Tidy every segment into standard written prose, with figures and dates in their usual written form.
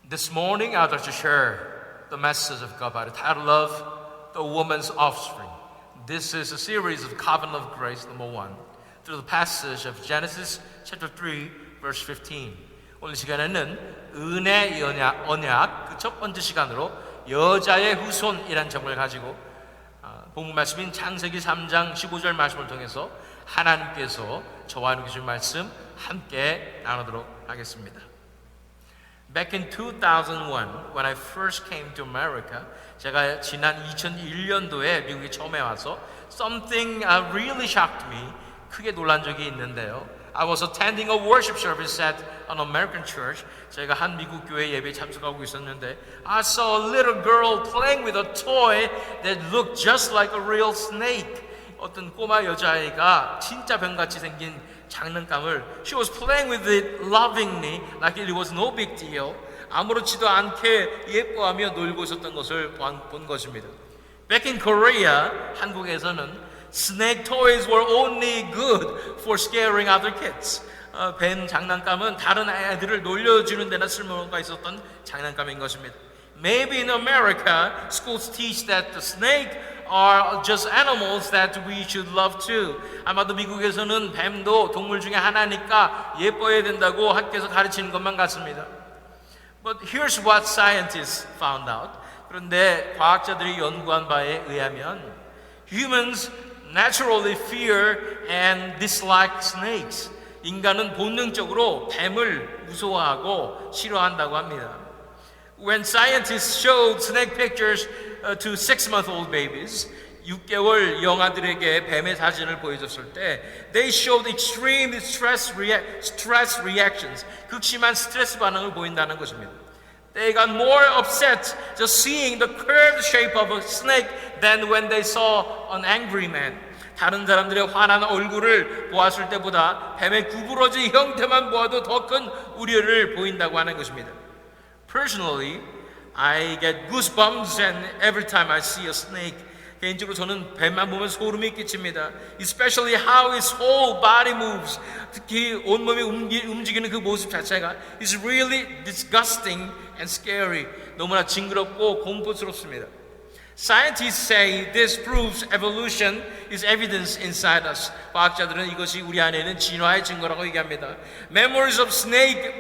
This morning I'd like to share the message of God by the title of The Woman's Offspring. This is a series of Covenant of Grace, number 1, through the passage of Genesis chapter 3, verse 15. 오늘 시간에는 은혜 언약 그 첫 번째 시간으로 여자의 후손이란 제목을 가지고 본문 말씀인 창세기 3장 15절 말씀을 통해서 하나님께서 저와 함께 주신 말씀 함께 나누도록 하겠습니다. Back in 2001, when I first came to America, 제가 지난 2001년도에 미국에 처음에 와서 something really shocked me, 크게 놀란 적이 있는데요. I was attending a worship service at an American church. 제가 한 미국 교회 예배에 참석하고 있었는데 I saw a little girl playing with a toy that looked just like a real snake. 어떤 꼬마 여자아이가 진짜 병같이 생긴 장난감을 She was playing with it lovingly like it was no big deal. 아무렇지도 않게 예뻐하며 놀고 있었던 것을 본 것입니다. Back in Korea, 한국에서는 snake toys were only good for scaring other kids. 뱀 장난감은 다른 애들을 놀려주는 데나 쓸모가 있었던 장난감인 것입니다. Maybe in America, schools teach that the snake are just animals that we should love too. 아마도 미국에서는 뱀도 동물 중에 하나니까 예뻐야 된다고 학교에서 가르치는 것만 같습니다. But here's what scientists found out. 그런데 과학자들이 연구한 바에 의하면 humans naturally fear and dislike snakes. 인간은 본능적으로 뱀을 무서워하고 싫어한다고 합니다. When scientists showed snake pictures to 6-month-old babies, 6개월 영아들에게 뱀의 사진을 보여줬을 때 they showed extreme stress reactions. 극심한 스트레스 반응을 보인다는 것입니다. They got more upset just seeing the curved shape of a snake than when they saw an angry man. 다른 사람들의 화난 얼굴을 보았을 때보다 뱀의 구부러진 형태만 보아도 더 큰 우려를 보인다고 하는 것입니다. Personally, I get goosebumps and every time I see a snake. 개인적으로 저는 뱀만 보면 소름이 끼칩니다. Especially how his whole body moves. 특히 온몸이 움직이는 그 모습 자체가 is really disgusting and scary. 너무나 징그럽고 공포스럽습니다. Scientists say this proves evolution is evidence inside us. 과학자들은 이것이 우리 안에 있는 진화의 증거라고 얘기합니다. Memories of snake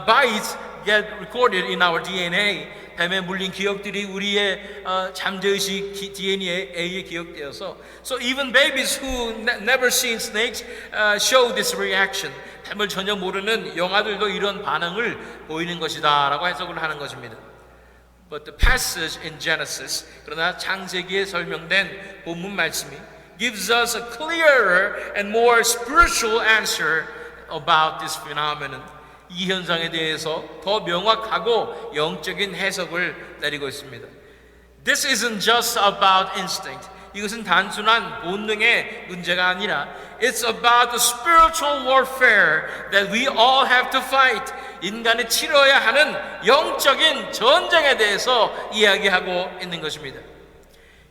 bites get recorded in our DNA. 뱀에 물린 기억들이 우리의 잠재의식 DNA에 기억되어서 So even babies who never seen snakes show this reaction. 뱀을 전혀 모르는 영아들도 이런 반응을 보이는 것이다 라고 해석을 하는 것입니다. But the passage in Genesis, 그러나 창세기에 설명된 본문 말씀이 gives us a clearer and more spiritual answer about this phenomenon. 이 현상에 대해서 더 명확하고 영적인 해석을 내리고 있습니다. This isn't just about instinct. 이것은 단순한 본능의 문제가 아니라 It's about the spiritual warfare that we all have to fight. 인간이 치러야 하는 영적인 전쟁에 대해서 이야기하고 있는 것입니다.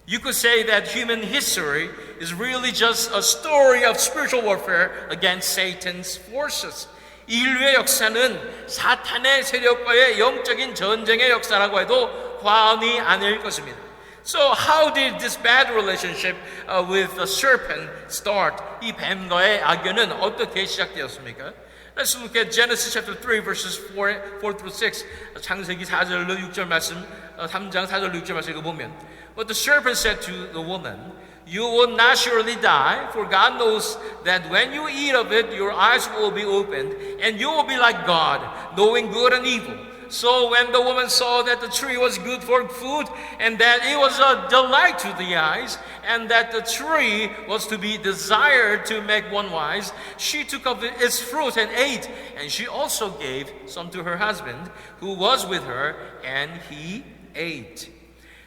You could say that human history is really just a story of spiritual warfare against Satan's forces. 인류의 역사는 사탄의 세력과의 영적인 전쟁의 역사라고 해도 과언이 아닐 것입니다. So how did this bad relationship with the serpent start? 이 뱀과의 악연은 어떻게 시작되었습니까? Let's look at Genesis chapter 3 verses 4 through 6. 창세기 4절로 6절 말씀 3장 4절로 6절 말씀 읽어보면 But the serpent said to the woman, You will not surely die, for God knows that when you eat of it, your eyes will be opened, and you will be like God, knowing good and evil. So when the woman saw that the tree was good for food, and that it was a delight to the eyes, and that the tree was to be desired to make one wise, she took of its fruit and ate, and she also gave some to her husband, who was with her, and he ate.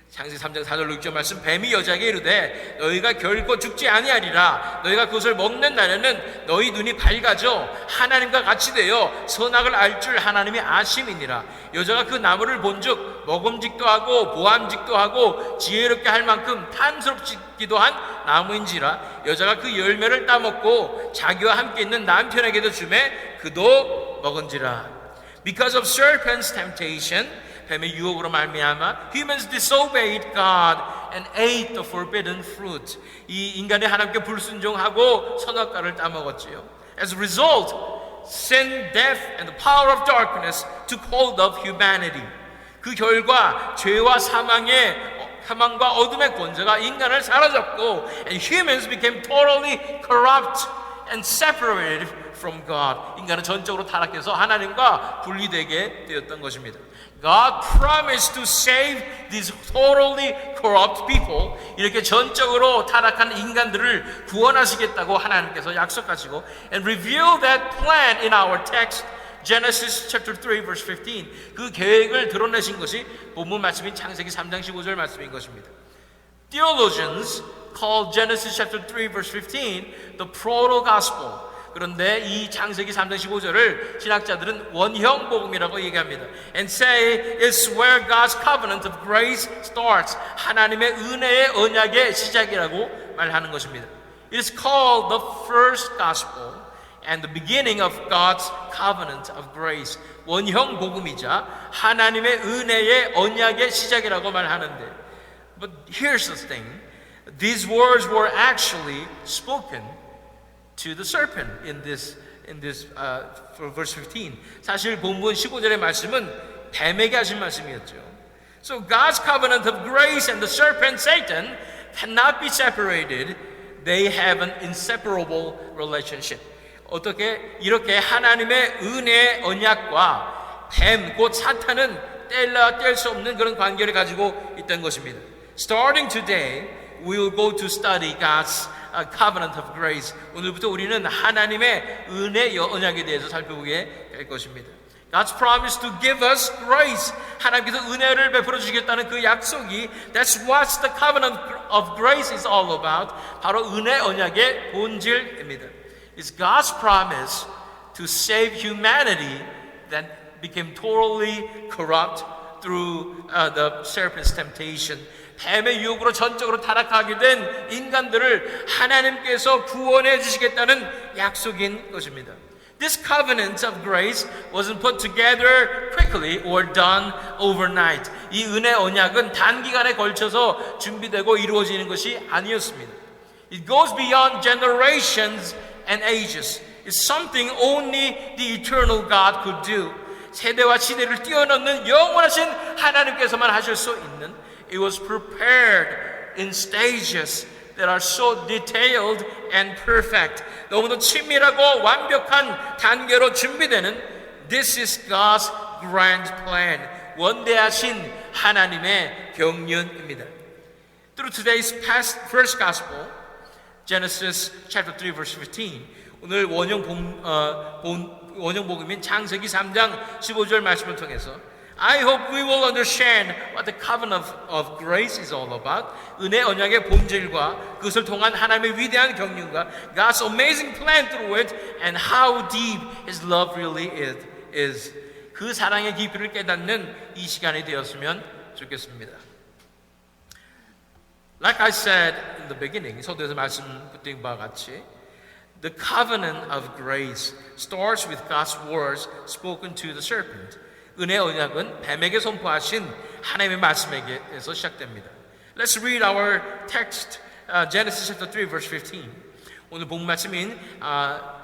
창세기 3장 4절 6절 말씀 뱀이 여자에게 이르되 너희가 결코 죽지 아니하리라 너희가 그것을 먹는 날에는 너희 눈이 밝아져 하나님과 같이 되어 선악을 알 줄 하나님이 아심이니라 여자가 그 나무를 본즉 먹음직도 하고 보암직도 하고 지혜롭게 할 만큼 탐스럽기도 한 나무인지라 여자가 그 열매를 따먹고 자기와 함께 있는 남편에게도 주매 그도 먹은지라 Because of serpent's temptation, 뱀의 유혹으로 말미암아 humans disobeyed God and ate the forbidden fruit. 이 인간이 하나님께 불순종하고 선악과를 따먹었지요. As a result, sin, death, and the power of darkness took hold of humanity. 그 결과 죄와 사망과 어둠의 권세가 인간을 사로잡고 and humans became totally corrupt and separated from God. 인간은 전적으로 타락해서 하나님과 분리되게 되었던 것입니다. God promised to save these totally corrupt people. 이렇게 전적으로 타락한 인간들을 구원하시겠다고 하나님께서 약속하시고 and reveal that plan in our text Genesis chapter 3 verse 15. 그 계획을 드러내신 것이 본문 말씀인 창세기 3장 15절 말씀인 것입니다. Theologians call Genesis chapter 3 verse 15 the proto-gospel. 그런데 이 창세기 3장 15절을 신학자들은 원형 복음이라고 얘기합니다. And say it's where God's covenant of grace starts. 하나님의 은혜의 언약의 시작이라고 말하는 것입니다. It is called the first gospel and the beginning of God's covenant of grace. 원형 복음이자 하나님의 은혜의 언약의 시작이라고 말하는데 But here's the thing. These words were actually spoken to the serpent in this verse 15. 사실 본문 15절의 말씀은 뱀에게 하신 말씀이었죠. So God's covenant of grace and the serpent Satan cannot be separated. They have an inseparable relationship. 어떻게 이렇게 하나님의 은혜의 언약과 뱀 곧 사탄은 뗄 수 없는 그런 관계를 가지고 있던 것입니다. Starting today, we will go to study God's covenant of grace. 오늘부터 우리는 하나님의 은혜 언약에 대해서 살펴보게 될 것입니다. God's promise to give us grace. 하나님께서 은혜를 베풀어 주시겠다는 그 약속이 That's what the covenant of grace is all about. 바로 은혜 언약의 본질입니다. It's God's promise to save humanity that became totally corrupt through the serpent's temptation. 뱀의 유혹으로 전적으로 타락하게 된 인간들을 하나님께서 구원해 주시겠다는 약속인 것입니다. This covenant of grace wasn't put together quickly or done overnight. 이 은혜 언약은 단기간에 걸쳐서 준비되고 이루어지는 것이 아니었습니다. It goes beyond generations and ages. It's something only the eternal God could do. 세대와 시대를 뛰어넘는 영원하신 하나님께서만 하실 수 있는 It was prepared in stages that are so detailed and perfect. 너무도 친밀하고 완벽한 단계로 준비되는 This is God's grand plan. 원대하신 하나님의 경륜입니다. Through today's first gospel, Genesis chapter 3 verse 15. 오늘 원형 복음인 창세기 3장 15절 말씀을 통해서 I hope we will understand what the covenant of grace is all about. 은혜 언약의 본질과 그것을 통한 하나님의 위대한 경륜과 God's amazing plan through it and how deep His love really is. 그 사랑의 깊이를 깨닫는 이 시간이 되었으면 좋겠습니다. Like I said in the beginning, 서두에서 말씀드린 바와 같이 The covenant of grace starts with God's words spoken to the serpent. 은혜 언약은 뱀에게 선포하신 하나님의 말씀에게서 시작됩니다. Let's read our text, Genesis chapter 3, verse 15. 오늘 본 말씀인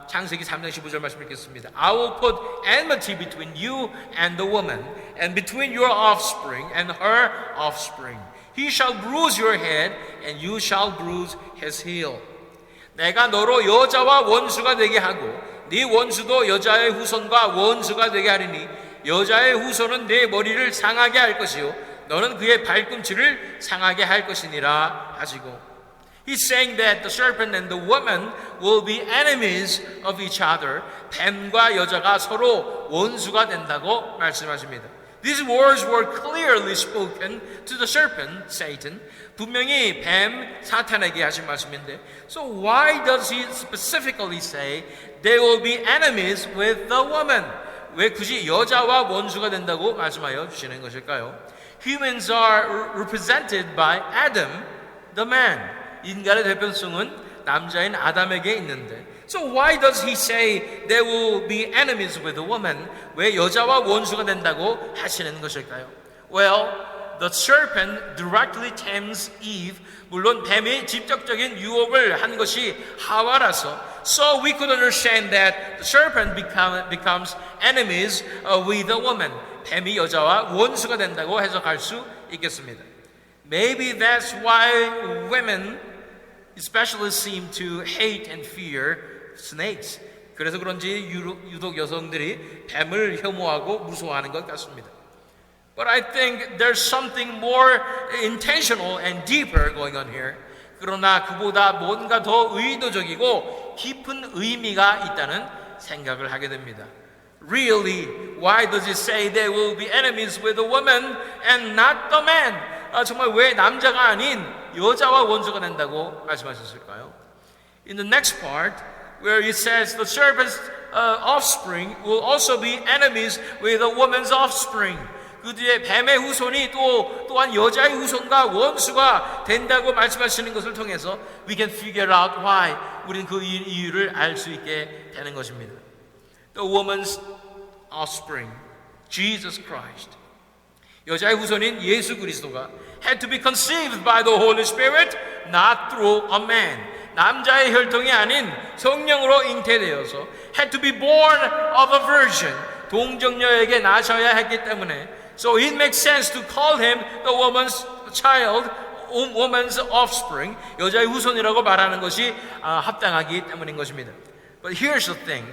창세기 3장 15절 말씀 읽겠습니다. I will put enmity between you and the woman, and between your offspring and her offspring. He shall bruise your head, and you shall bruise his heel. 내가 너로 여자와 원수가 되게 하고 네 원수도 여자의 후손과 원수가 되게 하리니 여자의 후손은 네 머리를 상하게 할 것이요 너는 그의 발꿈치를 상하게 할 것이니라 하시고 He's saying that the serpent and the woman will be enemies of each other. 뱀과 여자가 서로 원수가 된다고 말씀하십니다. These words were clearly spoken to the serpent, Satan. 분명히 뱀, 사탄에게 하신 말씀인데 So why does he specifically say they will be enemies with the woman? 왜 굳이 여자와 원수가 된다고 말씀하여 주시는 것일까요? Humans are represented by Adam, the man. 인간의 대표성은 남자인 아담에게 있는데 So why does he say they will be enemies with the woman? 왜 여자와 원수가 된다고 하시는 것일까요? Well, the serpent directly tempts Eve. 물론 뱀이 직접적인 유혹을 한 것이 하와라서. So we could understand that the serpent becomes enemies with the woman. 뱀이 여자와 원수가 된다고 해석할 수 있겠습니다. Maybe that's why women especially seem to hate and fear snakes. 그래서 그런지 유독 여성들이 뱀을 혐오하고 무서워하는 것 같습니다. But I think there's something more intentional and deeper going on here. 그러나 그보다 뭔가 더 의도적이고 깊은 의미가 있다는 생각을 하게 됩니다. Really, why does it say they will be enemies with the woman and not the man? 정말 왜 남자가 아닌 여자와 원수가 된다고 말씀하셨을까요? In the next part, where it says the serpent's offspring will also be enemies with the woman's offspring. 그 뒤에 뱀의 후손이 또한 여자의 후손과 원수가 된다고 말씀하시는 것을 통해서 we can figure out why. 우리는 그 이유를 알 수 있게 되는 것입니다. The woman's offspring, Jesus Christ. 여자의 후손인 예수 그리스도가 had to be conceived by the Holy Spirit, not through a man. 남자의 혈통이 아닌 성령으로 잉태되어서 had to be born of a virgin. 동정녀에게 나셔야 했기 때문에 So it makes sense to call him the woman's child, woman's offspring. 여자의 후손이라고 말하는 것이 합당하기 때문인 것입니다. But here's the thing.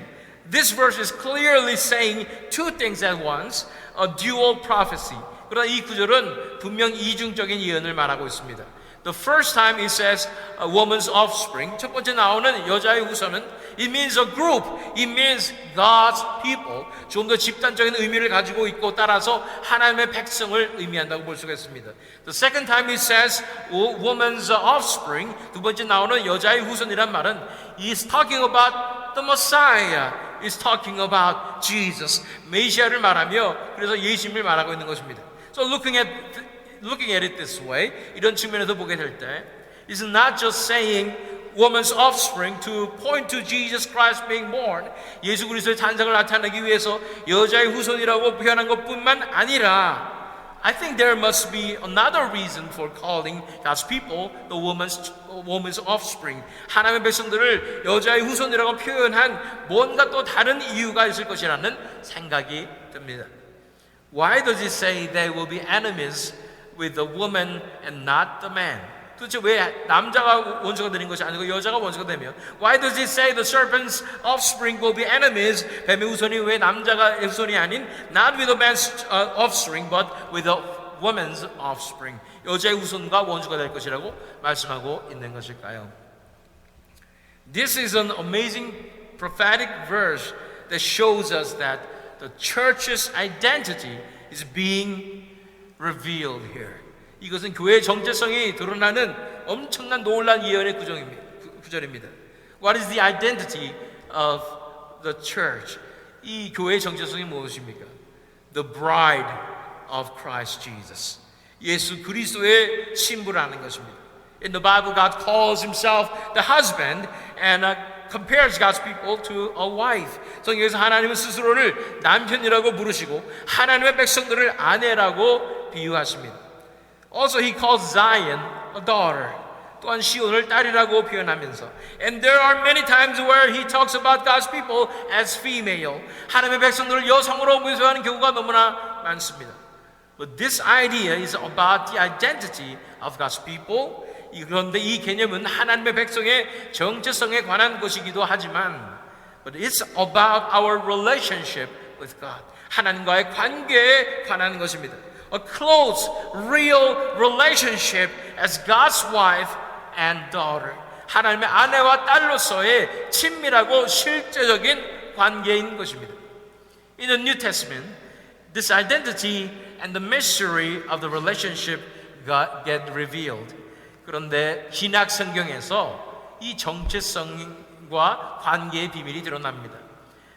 This verse is clearly saying two things at once, a dual prophecy. 그러나 이 구절은 분명 이중적인 예언을 말하고 있습니다. The first time it says a woman's offspring, 첫 번째 나오는 여자의 후손은 it means a group, it means God's people. 좀 더 집단적인 의미를 가지고 있고 따라서 하나님의 백성을 의미한다고 볼 수가 있습니다. The second time it says woman's offspring, 두 번째 나오는 여자의 후손이란 말은 is talking about the Messiah, is talking about Jesus. 메시아를 말하며 그래서 예수님을 말하고 있는 것입니다. So looking at it this way, 이런 측면에서 보게 될 때, it's not just saying woman's offspring to point to Jesus Christ being born. 예수 그리스도의 탄생을 나타내기 위해서 여자의 후손이라고 표현한 것뿐만 아니라, I think there must be another reason for calling God's people the woman's offspring. 하나님의 백성들을 여자의 후손이라고 표현한 뭔가 또 다른 이유가 있을 것이라는 생각이 듭니다. Why does it say they will be enemies with the woman and not the man? 도대체 왜 남자가 원수가 되는 것이 아니고 여자가 원수가 되면 Why does it say the serpent's offspring will be enemies? 뱀의 후손이 왜 남자가 후손이 아닌 not with the man's offspring but with the woman's offspring. 여자의 후손과 원수가 될 것이라고 말씀하고 있는 것일까요? This is an amazing prophetic verse that shows us that the church's identity is being revealed here. 이것은 교회의 정체성이 드러나는 엄청난 놀라운 예언의 구절입니다. What is the identity of the church? 이 교회의 정체성이 무엇입니까? The bride of Christ Jesus. 예수 그리스도의 신부라는 것입니다. In the Bible, God calls himself the husband and compares God's people to a wife. 성경에서 하나님은 스스로를 남편이라고 부르시고 하나님의 백성들을 아내라고 비유하십니다. Also, he calls Zion a daughter. 또한 시온을 딸이라고 표현하면서 And there are many times where he talks about God's people as female. 하나님의 백성들을 여성으로 묘사하는 경우가 너무나 많습니다. But this idea is about the identity of God's people. 그런데 이 개념은 하나님의 백성의 정체성에 관한 것이기도 하지만 But it's about our relationship with God. 하나님과의 관계에 관한 것입니다. A close, real relationship as God's wife and daughter. 하나님의 아내와 딸로서의 친밀하고 실제적인 관계인 것입니다. In the New Testament, this identity and the mystery of the relationship get revealed. 그런데 신약 성경에서 이 정체성과 관계의 비밀이 드러납니다.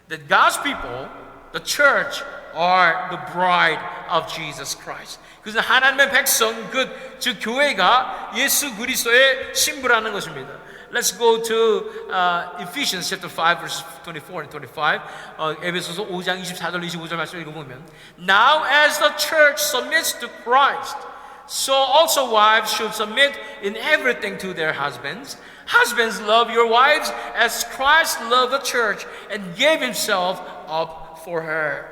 That God's people, the church, are the bride of Jesus Christ. 그것은 하나님의 백성, 즉 교회가 예수 그리스도의 신부라는 것입니다. Let's go to Ephesians chapter 5 verses 24 and 25. 에베소서 5장 24절 25절 말씀 읽어보면 Now as the church submits to Christ, so also wives should submit in everything to their husbands. Husbands, love your wives as Christ loved the church and gave himself up for her.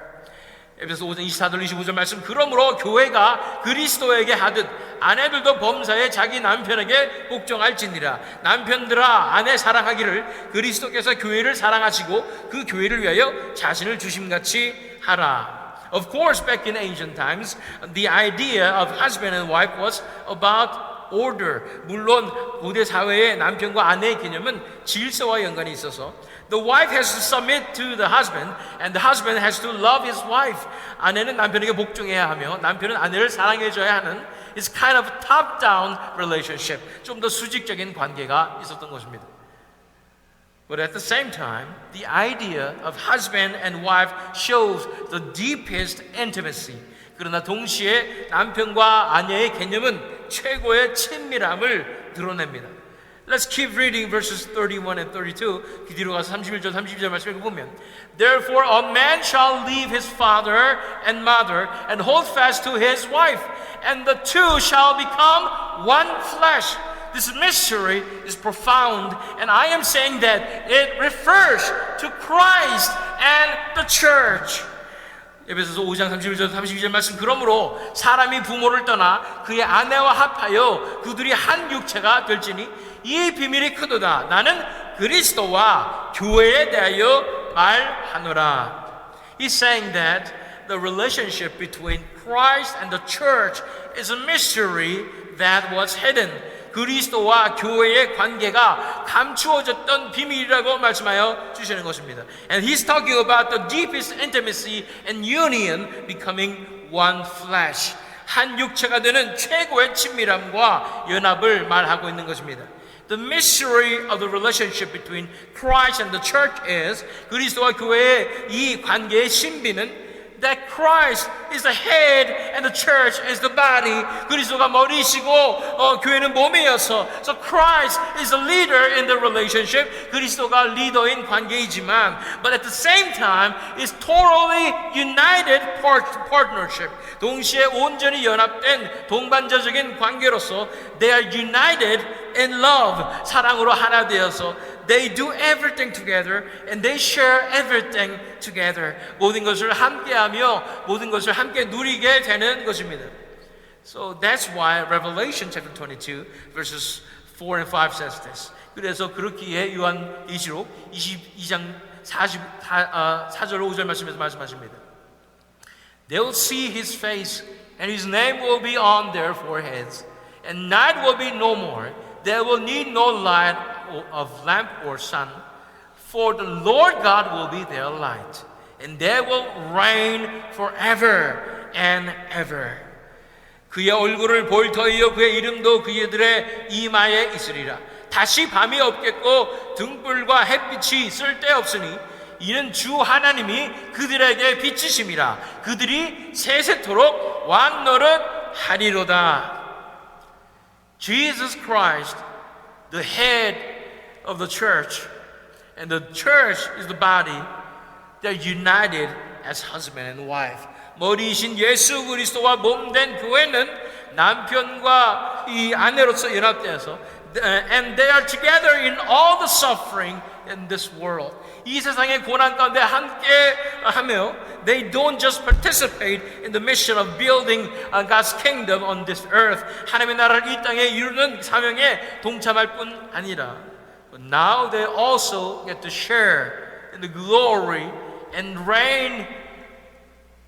에베소 5장 24절 25절 말씀 그러므로 교회가 그리스도에게 하듯 아내들도 범사에 자기 남편에게 복종할지니라. 남편들아 아내 사랑하기를 그리스도께서 교회를 사랑하시고 그 교회를 위하여 자신을 주심같이 하라. Of course, back in ancient times, the idea of husband and wife was about order. 물론 고대 사회의 남편과 아내의 개념은 질서와 연관이 있어서 the wife has to submit to the husband and the husband has to love his wife. 아내는 남편에게 복종해야 하며 남편은 아내를 사랑해줘야 하는 It's kind of a top-down relationship. 좀 더 수직적인 관계가 있었던 것입니다. But at the same time, the idea of husband and wife shows the deepest intimacy. 그러나 동시에 남편과 아내의 개념은 최고의 친밀함을 드러냅니다. Let's keep reading verses 31 and 32. 그 뒤로 가서 31절, 32절 말씀을 보면 Therefore a man shall leave his father and mother and hold fast to his wife, and the two shall become one flesh. This mystery is profound, and I am saying that it refers to Christ and the church. 에베소서 5장 31절 32절 말씀 그러므로 사람이 부모를 떠나 그의 아내와 합하여 그들이 한 육체가 될지니 이 비밀이 크도다. 나는 그리스도와 교회에 대하여 말하노라. He's saying that the relationship between Christ and the church is a mystery that was hidden. 그리스도와 교회의 관계가 감추어졌던 비밀이라고 말씀하여 주시는 것입니다. And he's talking about the deepest intimacy and union becoming one flesh. 한 육체가 되는 최고의 친밀함과 연합을 말하고 있는 것입니다. The mystery of the relationship between Christ and the church is 그리스도와 교회의 이 관계의 신비는 that Christ is the head and the church is the body. 그리스도가 머리시고 교회는 몸이어서 so Christ is the leader in the relationship. 그리스도가 리더인 관계이지만 but at the same time is totally united partnership. 동시에 온전히 연합된 동반자적인 관계로서 they are united in love. 사랑으로 하나 되어서 they do everything together and they share everything together. 모든 것을 함께하며 모든 것을 함께 누리게 되는 것입니다. So that's why Revelation chapter 22 verses 4 and 5 says this. 그래서 그렇기에 요한계시록 22장 4절 5절 말씀에서 말씀하십니다. They will see his face and his name will be on their foreheads and night will be no more. They will need no light of lamp or sun, for the Lord God will be their light, and they will reign forever and ever. 그의 얼굴을 볼 터이요 그의 이름도 그들의 이마에 있으리라. 다시 밤이 없겠고 등불과 햇빛이 쓸데없으니 이는 주 하나님이 그들에게 빛이심이라. 그들이 세세토록 왕노릇 하리로다. Jesus Christ, the head of the church, and the church is the body, they're united as husband and wife. 머리이신 예수 그리스도와 몸된 교회는 남편과 이 아내로서 연합되어서 and they are together in all the suffering in this world. 이 세상의 고난 가운데 함께 하며 they don't just participate in the mission of building God's kingdom on this earth. 하나님의 나라를 이 땅에 이루는 사명에 동참할 뿐 아니라 but now they also get to share in the glory and reign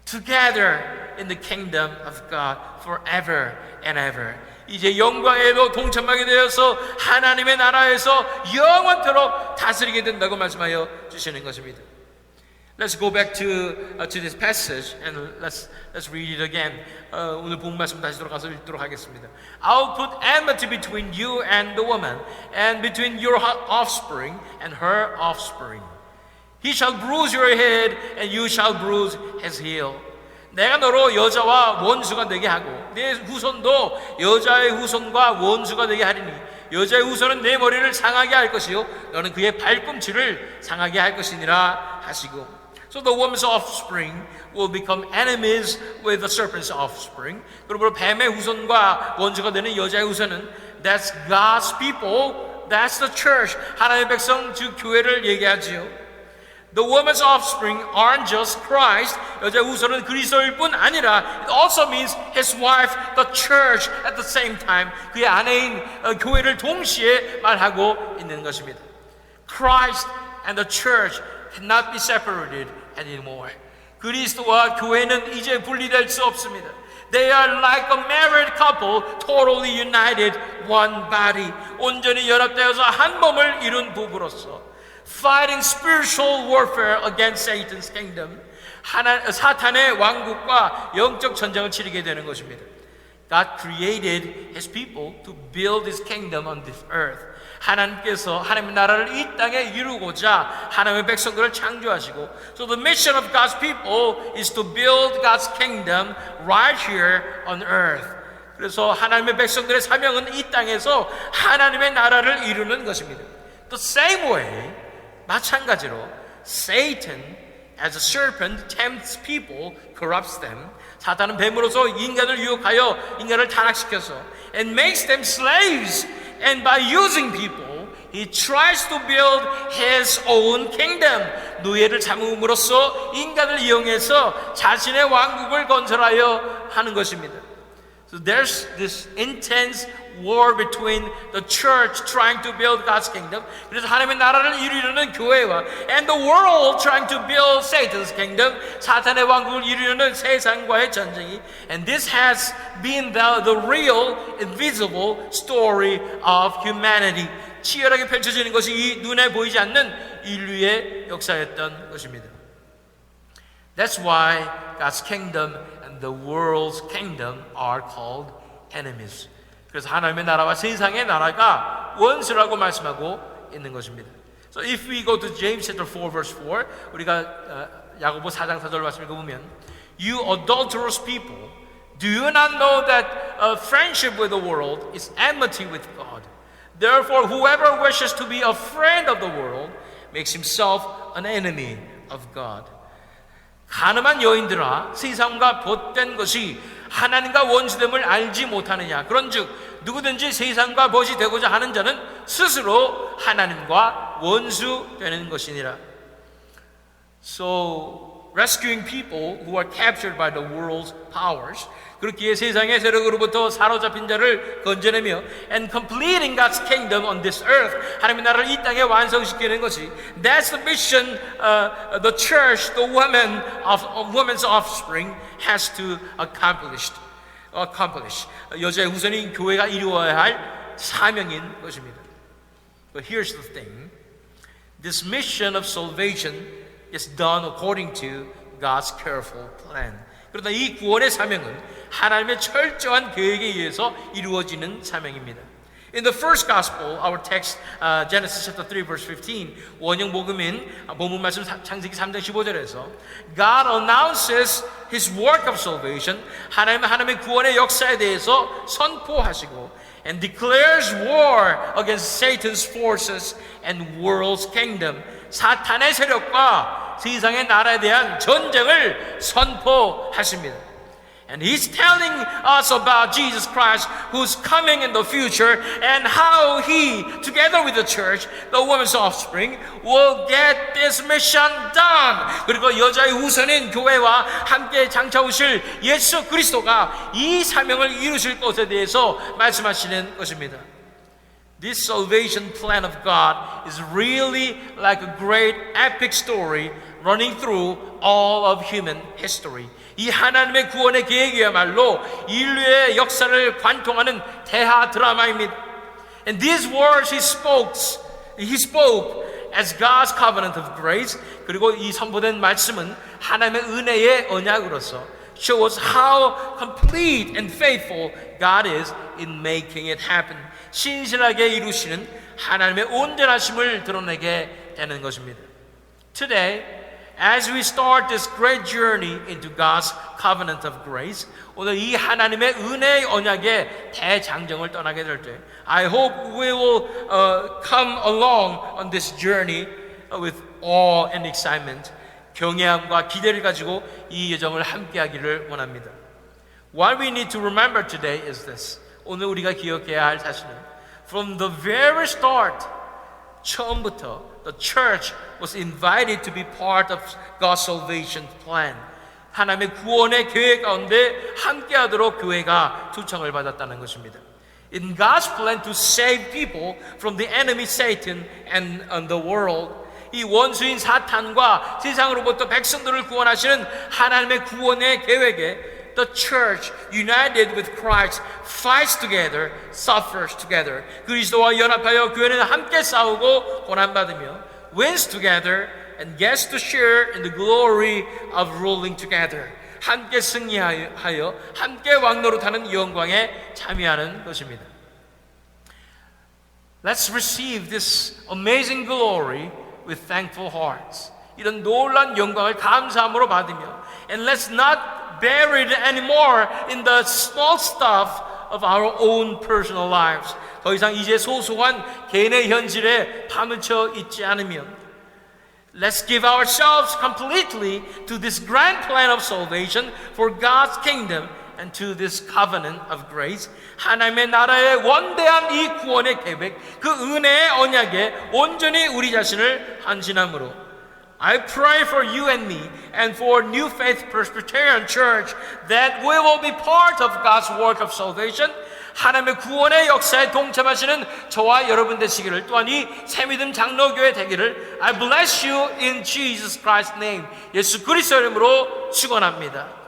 together in the kingdom of God forever and ever. 이제 영광에도 동참하게 되어서 하나님의 나라에서 영원토록 다스리게 된다고 말씀하여 주시는 것입니다. Let's go back to this passage and let's read it again. 오늘 본 말씀 다시 돌아가서 읽도록 하겠습니다. I'll put enmity between you and the woman, and between your offspring and her offspring. He shall bruise your head, and you shall bruise his heel. 내가 너로 여자와 원수가 되게 하고 내 후손도 여자의 후손과 원수가 되게 하리니 여자의 후손은 내 머리를 상하게 할 것이요 너는 그의 발꿈치를 상하게 할 것이니라 하시고. So the woman's offspring will become enemies with the serpent's offspring. 그러므로 뱀의 후손과 원수가 되는 여자의 후손은 that's God's people, that's the church. 하나님의 백성 즉 교회를 얘기하지요. The woman's offspring aren't just Christ. 여자의 후손은 그리스도일 뿐 아니라 it also means his wife, the church at the same time. 그의 아내인 교회를 동시에 말하고 있는 것입니다. Christ and the church cannot be separated anymore. 그리스도와 교회는 이제 분리될 수 없습니다. They are like a married couple, totally united, one body. 온전히 연합되어서 한 몸을 이룬 부부로서 fighting spiritual warfare against Satan's kingdom. 사탄의 왕국과 영적 전쟁을 치르게 되는 것입니다. God created His people to build His kingdom on this earth. 하나님께서 하나님의 나라를 이 땅에 이루고자 하나님의 백성들을 창조하시고 So the mission of God's people is to build God's kingdom right here on earth. 그래서 하나님의 백성들의 사명은 이 땅에서 하나님의 나라를 이루는 것입니다. The same way, 마찬가지로 Satan as a serpent tempts people, corrupts them. 사탄은 뱀으로서 인간을 유혹하여 인간을 타락시켜서 and makes them slaves. And by using people, he tries to build his own kingdom. 노예를 삼음으로써 인간을 이용해서 자신의 왕국을 건설하여 하는 것입니다. So there's this intense war between the church trying to build God's kingdom. 그래서 하나님의 나라를 이루려는 교회와 and the world trying to build Satan's kingdom. 사탄의 왕국을 이루려는 세상과의 전쟁이. And this has been the real invisible story of humanity. 치열하게 펼쳐지는 것이 이 눈에 보이지 않는 인류의 역사였던 것입니다. That's why God's kingdom and the world's kingdom are called enemies. 그래서 하나님의 나라와 세상의 나라가 원수라고 말씀하고 있는 것입니다. So if we go to James chapter 4 verse 4, 우리가 야고보 4장 4절 말씀을 보면 You adulterous people, do you not know that friendship with the world is enmity with God? Therefore whoever wishes to be a friend of the world makes himself an enemy of God. 가늠한 여인들아 세상과 벗된 것이 하나님과 원수됨을 알지 못하느냐. 그런즉 누구든지 세상과 벗이 되고자 하는 자는 스스로 하나님과 원수되는 것이니라. So rescuing people who are captured by the world's powers. 그렇기에 세상의 세력으로부터 사로잡힌 자를 건져내며 and completing God's kingdom on this earth. 하나님의 나라를 이 땅에 완성시키는 것이 That's the mission the church, the woman's offspring has to accomplish. 여자의 후손인 교회가 이루어야 할 사명인 것입니다. But here's the thing. This mission of salvation is done according to God's careful plan. 그러나 이 구원의 사명은 하나님의 철저한 계획에 의해서 이루어지는 사명입니다. In the first gospel, our text, Genesis chapter 3, verse 15, 원형 복음인 본문 말씀 창세기 3장 15절에서 God announces His work of salvation, 하나님의 구원의 역사에 대해서 선포하시고 and declares war against Satan's forces and world's kingdom, 사탄의 세력과 세상의 나라에 대한 전쟁을 선포하십니다. And He's telling us about Jesus Christ who's coming in the future and how He, together with the church, the woman's offspring, will get this mission done. 그리고 여자의 후손인 교회와 함께 장차 오실 예수 그리스도가 이 사명을 이루실 것에 대해서 말씀하시는 것입니다. This salvation plan of God is really like a great epic story running through all of human history. 이 하나님의 구원의 계획이야말로 인류의 역사를 관통하는 대하 드라마입니다. And these words He spoke as God's covenant of grace. 그리고 이 선포된 말씀은 하나님의 은혜의 언약으로서 show us how complete and faithful God is in making it happen. 신실하게 이루시는 하나님의 온전하심을 드러내게 되는 것입니다. Today, As we start this great journey into God's covenant of grace, 오늘 이 하나님의 은혜의 언약의 대장정을 떠나게 될 때, I hope we will come along on this journey with awe and excitement, 경외함과 기대를 가지고 이 여정을 함께하기를 원합니다. What we need to remember today is this. 오늘 우리가 기억해야 할 사실은 from the very start, 처음부터 the church was invited to be part of God's salvation plan. 하나님의 구원의 계획 가운데 함께하도록 교회가 초청을 받았다는 것입니다. In God's plan to save people from the enemy Satan and the world, 이 원수인 사탄과 세상으로부터 백성들을 구원하시는 하나님의 구원의 계획에 the church united with Christ fights together, suffers together. 그리스도와 연합하여 교회는 함께 싸우고 고난받으며 wins together and gets to share in the glory of ruling together. 함께 승리하여 함께 왕노릇하는 영광에 참여하는 것입니다. Let's receive this amazing glory with thankful hearts. 이런 놀라운 영광을 감사함으로 받으며 and let's not bury it anymore in the small stuff of our own personal lives. 더 이상 이제 소소한 개인의 현실에 파묻혀 있지 않으면 let's give ourselves completely to this grand plan of salvation for God's kingdom and to this covenant of grace. 하나님의 나라의 원대한 이 구원의 계획, 그 은혜의 언약에 온전히 우리 자신을 헌신함으로 I pray for you and me and for New Faith Presbyterian Church that we will be part of God's work of salvation. 하나님의 구원의 역사에 동참하시는 저와 여러분 되시기를, 또한 이 새믿음 장로교회 되기를 I bless you in Jesus Christ's name. 예수 그리스도 이름으로 축원합니다.